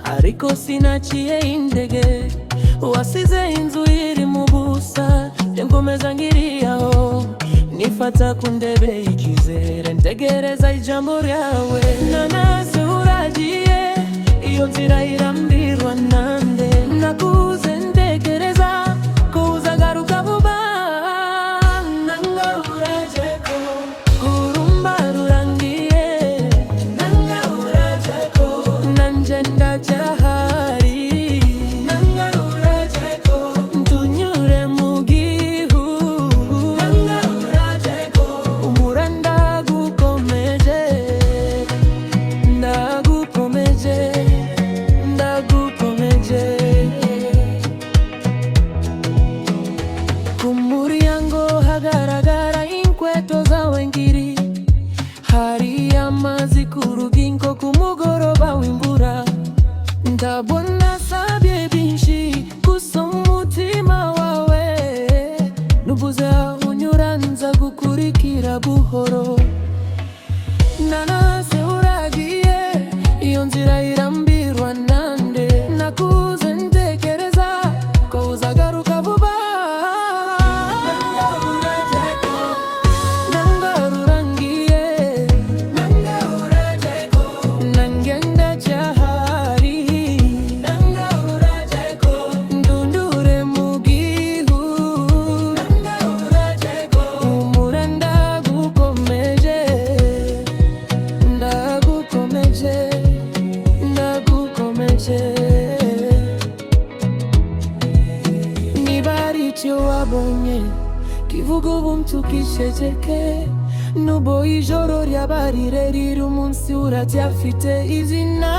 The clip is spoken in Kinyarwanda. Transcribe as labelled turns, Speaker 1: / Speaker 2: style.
Speaker 1: ariko sinaciye indege, wasize inzu iri mu busa, nkomeza ngiriyaho, nifata ku ndebe y'ikizere, ntegereza ijambo ryawe. Nanase uragiye, iyo nzira irambirwa nande, nakuze ntekereza ko uzagaruka vuba. Nanga urajeko, urumba rurangiye, nanga urajeko, nanje ndacyahari. Nanga urajeko, tunyure mu gihu, nanga urajeko, umura ndagukomeje, ndagukomeje, ndagukomeje. Ku muryango hagaragara inkweto zawe ngiri, hari amazi ku rugingo ku mugoroba w'imvura, ndabona sabye byinshi gusa umutima wawe, nubuze aho unyura nza gukurikira buhoro. Nanase uragiye, iyo nzira irambirwa nande, nakuze ntekereza ko uzagaruka vuba. Nanga urajeko, nanga rurangiye, nanga urajeko, nange ndacyahari. Nanga urajeko, ndundure mu gihu, nanga urajeko, umura ndagukomeje, ndagukomeje, ndagukomeje. Niba ari icyo wabonye kivuga ubu mtukiceceke, nubwo ijoro ryaba rirerire umunsi uracyafite izina.